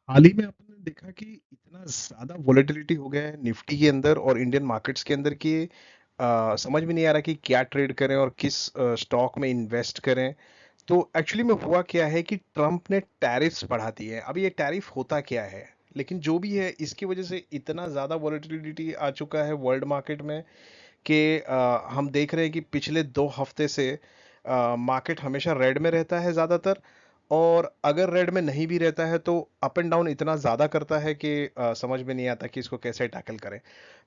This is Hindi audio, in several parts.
हाल ही में आपने देखा कि इतना ज्यादा वोलेटिलिटी हो गया है निफ्टी के अंदर और इंडियन मार्केट्स के अंदर कि समझ में नहीं आ रहा कि क्या ट्रेड करें और किस स्टॉक में इन्वेस्ट करें। तो एक्चुअली में हुआ क्या है कि ट्रम्प ने टैरिफ्स बढ़ा दिए हैं। अब ये टैरिफ होता क्या है, लेकिन जो भी है इसकी वजह से इतना ज्यादा वोलेटिलिटी आ चुका है वर्ल्ड मार्केट में कि हम देख रहे हैं कि पिछले 2 हफ्ते से मार्केट हमेशा रेड में रहता है ज्यादातर। और अगर रेड में नहीं भी रहता है तो अप एंड डाउन इतना ज्यादा करता है कि समझ में नहीं आता कि इसको कैसे टैकल करें।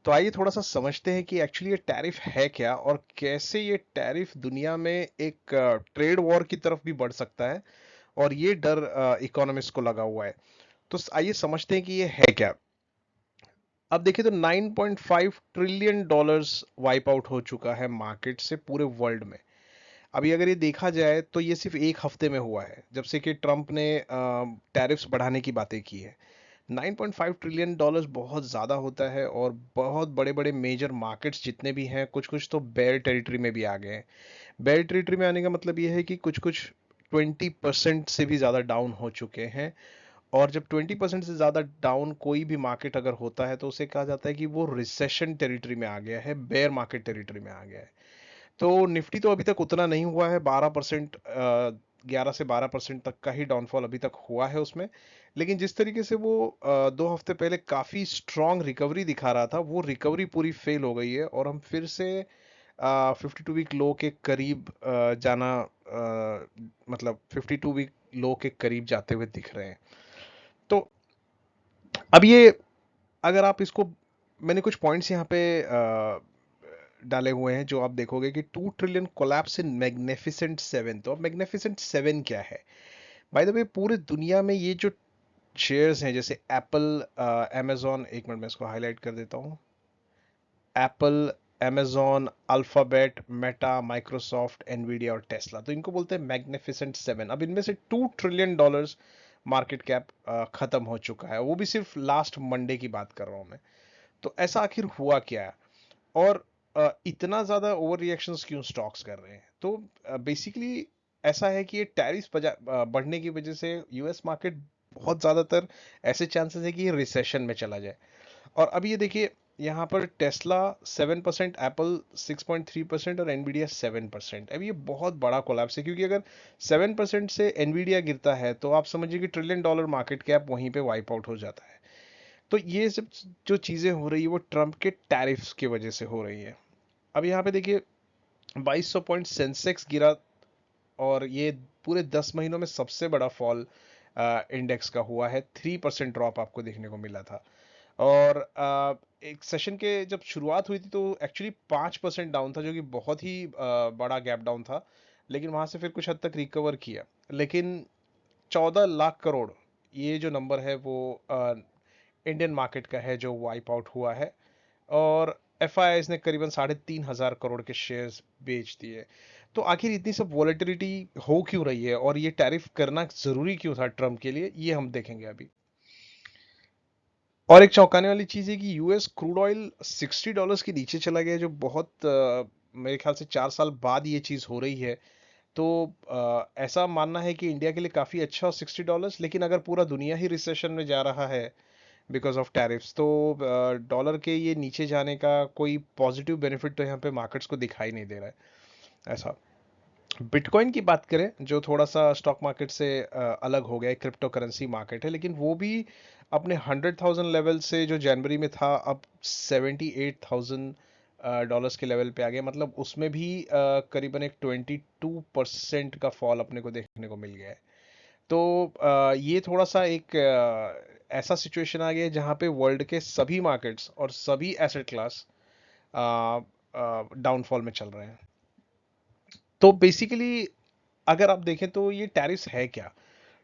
तो आइए थोड़ा सा समझते हैं कि एक्चुअली ये टैरिफ है क्या और कैसे ये टैरिफ दुनिया में एक ट्रेड वॉर की तरफ भी बढ़ सकता है। और ये डर इकोनॉमिस्ट को लगा हुआ है। तो आइए समझते हैं कि ये है क्या। अब देखिए तो 9.5 ट्रिलियन डॉलर्स वाइप आउट हो चुका है मार्केट से पूरे वर्ल्ड में। अभी अगर ये देखा जाए तो ये सिर्फ एक हफ्ते में हुआ है जब से कि ट्रम्प ने टैरिफ्स बढ़ाने की बातें की है। 9.5 ट्रिलियन डॉलर्स बहुत ज़्यादा होता है और बहुत बड़े बड़े मेजर मार्केट्स जितने भी हैं कुछ कुछ तो बेयर टेरिटरी में भी आ गए हैं। बेयर टेरिटरी में आने का मतलब ये है कि कुछ कुछ 20% से भी ज़्यादा डाउन हो चुके हैं। और जब 20% से ज़्यादा डाउन कोई भी मार्केट अगर होता है तो उसे कहा जाता है कि वो रिसेशन टेरिटरी में आ गया है, बेयर मार्केट टेरिटरी में आ गया है। तो निफ्टी तो अभी तक उतना नहीं हुआ है, 12%, 11 से 12% तक का ही डाउनफॉल अभी तक हुआ है उसमें। लेकिन जिस तरीके से वो 2 हफ्ते पहले काफी स्ट्रांग रिकवरी दिखा रहा था वो रिकवरी पूरी फेल हो गई है और हम फिर से 52 वीक लो के करीब जाना, मतलब 52 वीक लो के करीब जाते हुए दिख रहे हैं। तो अब ये, अगर आप इसको, मैंने कुछ पॉइंट्स यहाँ पे डाले हुए हैं जो आप देखोगे कि 2 ट्रिलियन कोलैप्स इन मैग्निफिसेंट 7। तो अब मैग्निफिसेंट 7 क्या है? बाय द वे पूरे दुनिया में ये जो शेयर्स हैं जैसे एप्पल, amazon, एक मिनट में इसको हाईलाइट कर देता हूँ। Apple, amazon, alphabet, Meta, Microsoft, Nvidia और टेस्ला, तो इनको बोलते हैं मैग्निफिसेंट 7। अब इनमें से 2 ट्रिलियन डॉलर्स मार्केट कैप खत्म हो चुका है, वो भी सिर्फ लास्ट मंडे की बात कर रहा हूं मैं। तो ऐसा आखिर हुआ क्या है और इतना ज्यादा ओवर रिएक्शंस क्यों स्टॉक्स कर रहे हैं? तो बेसिकली ऐसा है कि ये टैरिफ बढ़ने की वजह से यूएस मार्केट बहुत ज्यादातर ऐसे चांसेस है कि ये रिसेशन में चला जाए। और अब ये देखिए, यहाँ पर टेस्ला 7%, एप्पल 6.3% और एनवीडिया 7%। अब ये बहुत बड़ा कोलैप्स है क्योंकि अगर 7% से एनवीडिया गिरता है तो आप समझिए कि ट्रिलियन डॉलर मार्केट कैप वहीं पे वाइप आउट हो जाता है। तो ये सब जो चीजें हो रही है वो ट्रम्प के टैरिफ्स की वजह से हो रही है। अब यहाँ पे देखिए 2200 पॉइंट सेंसेक्स गिरा और ये पूरे 10 महीनों में सबसे बड़ा फॉल इंडेक्स का हुआ है। 3% ड्रॉप आपको देखने को मिला था। और एक सेशन के जब शुरुआत हुई थी तो एक्चुअली 5% डाउन था जो कि बहुत ही बड़ा गैप डाउन था। लेकिन वहां से फिर कुछ हद तक रिकवर किया। लेकिन 14 लाख करोड़, ये जो नंबर है वो इंडियन मार्केट का है जो वाइप आउट हुआ है। और एफ ने करीबन 3,500 करोड़ के शेयर्स बेच दिए। तो आखिर इतनी सब वॉलेटिलिटी हो क्यों रही है और ये टैरिफ करना जरूरी क्यों था ट्रम्प के लिए, ये हम देखेंगे अभी। और एक चौंकाने वाली चीज है कि यूएस क्रूड ऑयल $60 के नीचे चला गया, जो बहुत मेरे ख्याल से 4 साल बाद ये चीज हो रही है। तो ऐसा मानना है कि इंडिया के लिए काफी अच्छा हो $60, लेकिन अगर पूरा दुनिया ही रिसेशन में जा रहा है बिकॉज ऑफ टैरिफ्स तो डॉलर के ये नीचे जाने का कोई पॉजिटिव बेनिफिट तो यहाँ पे मार्केट्स को दिखाई नहीं दे रहा है ऐसा। बिटकॉइन की बात करें जो थोड़ा सा स्टॉक मार्केट से अलग हो गया है, क्रिप्टो करेंसी मार्केट है, लेकिन वो भी अपने 100,000 लेवल से जो जनवरी में था अब 78,000 डॉलर्स के लेवल पे आ गया। मतलब उसमें भी करीबन एक 22% का फॉल अपने को देखने को मिल गया है। तो ये थोड़ा सा एक ऐसा सिचुएशन आ गया है जहां पे वर्ल्ड के सभी मार्केट्स और सभी एसेट क्लास डाउनफॉल में चल रहे हैं। तो बेसिकली अगर आप देखें तो ये टैरिफ्स है क्या।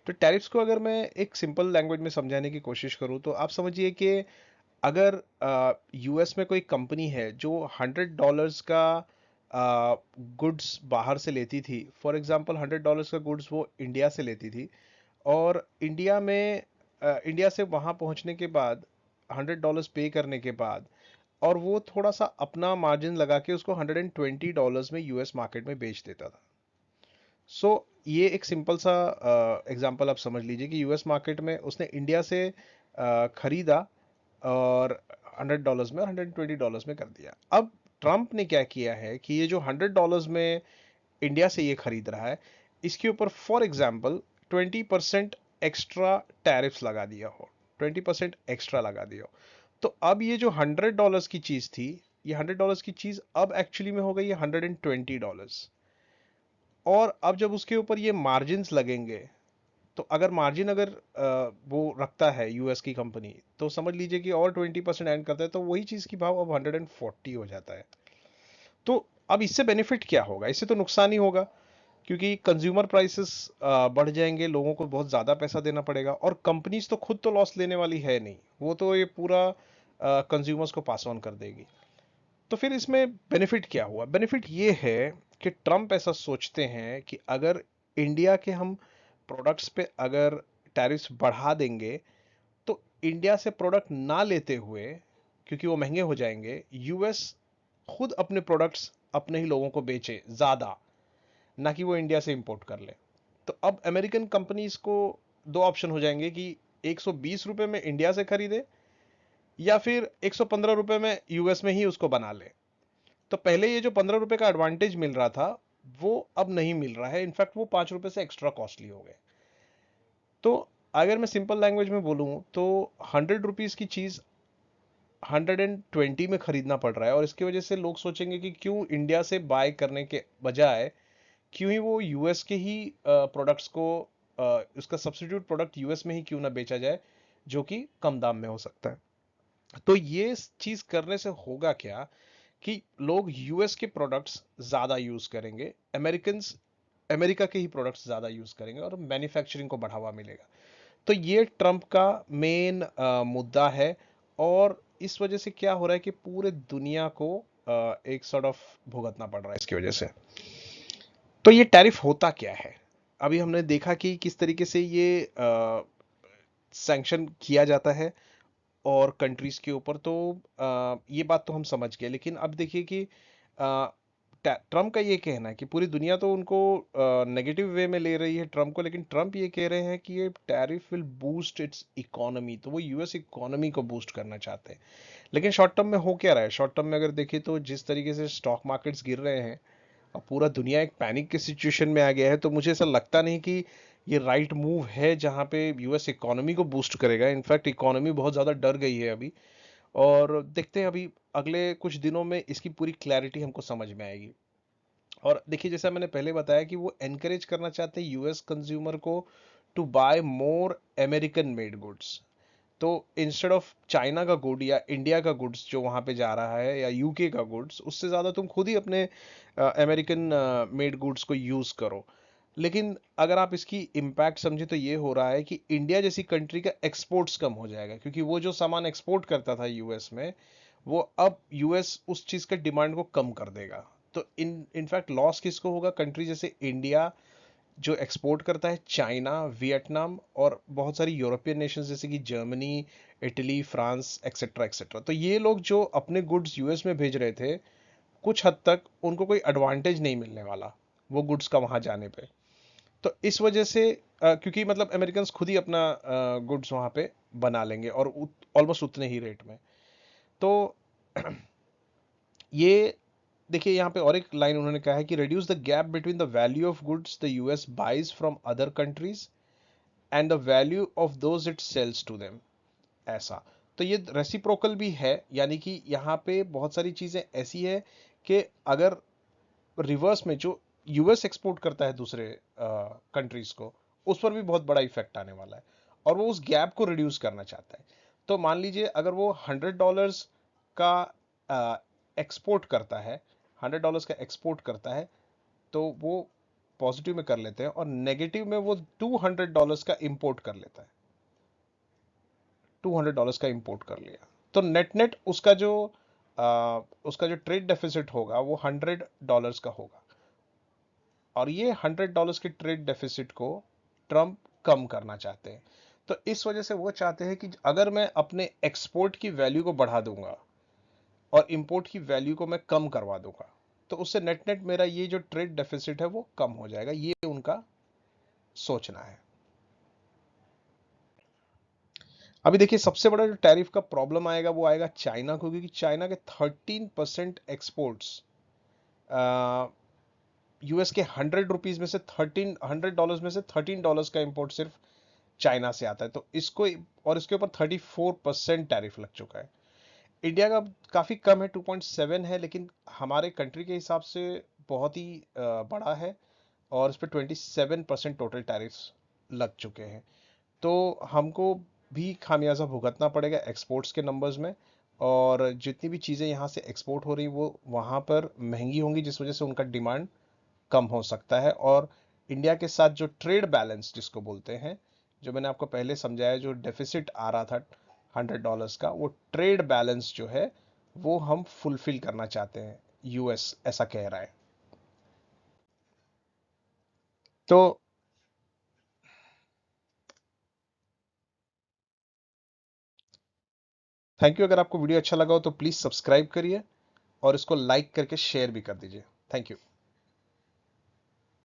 तो टैरिफ्स को अगर मैं एक सिंपल लैंग्वेज में समझाने की कोशिश करूं तो आप समझिए कि अगर यूएस में कोई कंपनी है जो $100 का गुड्स बाहर से लेती थी, फॉर एग्जांपल $100 का गुड्स वो इंडिया से लेती थी, और इंडिया में इंडिया से वहां पहुंचने के बाद $100 पे करने के बाद और वो थोड़ा सा अपना मार्जिन लगा के उसको $120 में यूएस मार्केट में बेच देता था। सो ये एक सिंपल सा एग्जांपल आप समझ लीजिए कि यूएस मार्केट में उसने इंडिया से खरीदा और $100 में और $120 में कर दिया। अब ट्रंप ने क्या किया है कि ये जो $100 में इंडिया से ये खरीद रहा है, इसके ऊपर फॉर एग्जांपल 20% एक्स्ट्रा टैरिफ्स लगा दिया हो, 20% एक्स्ट्रा लगा दिया हो। तो अब ये जो $100 की चीज थी, ये $100 की चीज अब एक्चुअली में हो गई है $120। और अब जब उसके ऊपर ये मार्जिन लगेंगे, तो अगर मार्जिन अगर वो रखता है यूएस की कंपनी, तो समझ लीजिए कि और 20% ऐड करता है, तो वही चीज की भाव अब 140 हो जाता है। तो अब इससे बेनिफिट क्या होगा? इससे तो नुकसान ही होगा, क्योंकि कंज्यूमर प्राइसेस बढ़ जाएंगे, लोगों को बहुत ज़्यादा पैसा देना पड़ेगा, और कंपनीज तो खुद तो लॉस लेने वाली है नहीं, वो तो ये पूरा कंज्यूमर्स को पास ऑन कर देगी। तो फिर इसमें बेनिफिट क्या हुआ? बेनिफिट ये है कि ट्रम्प ऐसा सोचते हैं कि अगर इंडिया के हम प्रोडक्ट्स पे अगर टैरिफ्स बढ़ा देंगे, तो इंडिया से प्रोडक्ट ना लेते हुए, क्योंकि वो महंगे हो जाएंगे, यूएस खुद अपने प्रोडक्ट्स अपने ही लोगों को बेचे ज्यादा, ना कि वो इंडिया से इंपोर्ट कर ले। तो अब अमेरिकन कंपनीज को दो ऑप्शन हो जाएंगे कि 120 रुपए में इंडिया से खरीदे, या फिर 115 रुपए में यूएस में ही उसको बना ले। तो पहले ये जो 15 रुपए का एडवांटेज मिल रहा था, वो अब नहीं मिल रहा है, इनफैक्ट वो 5 रुपए से एक्स्ट्रा कॉस्टली हो गए। तो अगर मैं सिंपल लैंग्वेज में बोलूं, तो 100 रुपीज की चीज 120 में खरीदना पड़ रहा है, और इसकी वजह से लोग सोचेंगे कि क्यों इंडिया से बाय करने के बजाय क्यों ही वो यूएस के ही प्रोडक्ट्स को, उसका सब्स्टिट्यूट प्रोडक्ट यूएस में ही क्यों ना बेचा जाए, जो कि कम दाम में हो सकता है। तो ये चीज करने से होगा क्या कि लोग यूएस के प्रोडक्ट्स ज्यादा यूज करेंगे, अमेरिका के ही प्रोडक्ट्स ज्यादा यूज करेंगे, और मैन्युफैक्चरिंग को बढ़ावा मिलेगा। तो ये ट्रंप का मेन मुद्दा है। और इस वजह से क्या हो रहा है कि पूरे दुनिया को एक सॉर्ट ऑफ भुगतना पड़ रहा है इसकी वजह से। तो ये टैरिफ होता क्या है? अभी हमने देखा कि किस तरीके से ये सैंक्शन किया जाता है और कंट्रीज के ऊपर, तो ये बात तो हम समझ गए। लेकिन अब देखिए कि ट्रम्प का ये कहना है कि पूरी दुनिया तो उनको नेगेटिव वे में ले रही है ट्रम्प को, लेकिन ट्रम्प ये कह रहे हैं कि ये tariff will boost it's economy, तो वो यूएस इकोनॉमी को बूस्ट करना चाहते हैं। लेकिन शॉर्ट टर्म में हो क्या रहा है? शॉर्ट टर्म में अगर देखें तो जिस तरीके से स्टॉक मार्केट्स गिर रहे हैं और पूरा दुनिया एक पैनिक की सिचुएशन में आ गया है, तो मुझे ऐसा लगता नहीं कि ये राइट मूव है जहां पे यूएस इकोनॉमी को बूस्ट करेगा। इनफैक्ट इकोनॉमी बहुत ज़्यादा डर गई है अभी, और देखते हैं अभी अगले कुछ दिनों में इसकी पूरी क्लैरिटी हमको समझ में आएगी। और देखिए, जैसा मैंने पहले बताया कि वो एनकरेज करना चाहते हैं यूएस कंज्यूमर को to buy more American made goods. तो इंस्टेड ऑफ चाइना का गुड या इंडिया का गुड्स जो वहां पे जा रहा है, या यूके का गुड्स, उससे ज्यादा तुम खुद ही अपने अमेरिकन मेड गुड्स को यूज करो। लेकिन अगर आप इसकी इम्पैक्ट समझे, तो ये हो रहा है कि इंडिया जैसी कंट्री का एक्सपोर्ट्स कम हो जाएगा, क्योंकि वो जो सामान एक्सपोर्ट करता था यूएस में, वो अब यूएस उस चीज के डिमांड को कम कर देगा। तो इनफैक्ट लॉस किसको होगा? कंट्री जैसे इंडिया, जो एक्सपोर्ट करता है चाइना, वियतनाम और बहुत सारी यूरोपियन नेशंस जैसे कि Germany, Italy, France, etcetera etcetera. तो ये लोग जो अपने गुड्स यूएस में भेज रहे थे, कुछ हद तक उनको कोई एडवांटेज नहीं मिलने वाला वो गुड्स का वहां जाने पे। तो इस वजह से क्योंकि मतलब अमेरिकन खुद ही अपना गुड्स वहां पे बना लेंगे, और ऑलमोस्ट उतने ही रेट में। तो ये देखिए, यहाँ पे और एक लाइन उन्होंने कहा है कि reduce the gap between the value of goods the US buys from other countries and the value of those it sells to them। ऐसा, तो ये रेसिप्रोकल भी है, यानी कि यहाँ पे बहुत सारी चीजें ऐसी है कि अगर रिवर्स में जो यूएस एक्सपोर्ट करता है दूसरे कंट्रीज को, उस पर भी बहुत बड़ा इफेक्ट आने वाला है, और वो उस गैप को रिड्यूस करना चाहता है। तो मान लीजिए अगर वो $100 का एक्सपोर्ट करता है, $100 का एक्सपोर्ट करता है, तो वो पॉजिटिव में कर लेते हैं, और नेगेटिव में वो $200 का इंपोर्ट कर लेता है। $200 का इंपोर्ट कर लिया, तो नेट नेट उसका जो ट्रेड डेफिसिट होगा वो $100 का होगा। और ये $100 के ट्रेड डेफिसिट को ट्रम्प कम करना चाहते हैं। तो इस वजह से वो चाहते हैं कि अगर मैं अपने एक्सपोर्ट की वैल्यू को बढ़ा दूंगा और इंपोर्ट की वैल्यू को मैं कम करवा दूंगा, तो उससे नेट नेट मेरा ये जो ट्रेड डेफिसिट है वो कम हो जाएगा। ये उनका सोचना है। अभी देखिए सबसे बड़ा जो टैरिफ का प्रॉब्लम आएगा वो आएगा चाइना को, क्योंकि चाइना के 13% एक्सपोर्ट्स यूएस के ₹100 में से 13 $100 में से $13 का इंपोर्ट सिर्फ चाइना से आता है। तो इसको और इसके ऊपर 34% टैरिफ लग चुका है। इंडिया का काफी कम है, 2.7 है, लेकिन हमारे कंट्री के हिसाब से बहुत ही बड़ा है, और इस पर 27% टोटल टैरिफ्स लग चुके हैं। तो हमको भी खामियाजा भुगतना पड़ेगा एक्सपोर्ट्स के नंबर्स में, और जितनी भी चीज़ें यहाँ से एक्सपोर्ट हो रही वो वहाँ पर महंगी होंगी, जिस वजह से उनका डिमांड कम हो सकता है। और इंडिया के साथ जो ट्रेड बैलेंस जिसको बोलते हैं, जो मैंने आपको पहले समझाया, जो डेफिसिट आ रहा था $100 का, वो ट्रेड बैलेंस जो है वो हम फुलफिल करना चाहते हैं, यूएस ऐसा कह रहा है। तो थैंक यू। अगर आपको वीडियो अच्छा लगा हो तो प्लीज़ सब्सक्राइब करिए और इसको लाइक करके शेयर भी कर दीजिए। Thank you.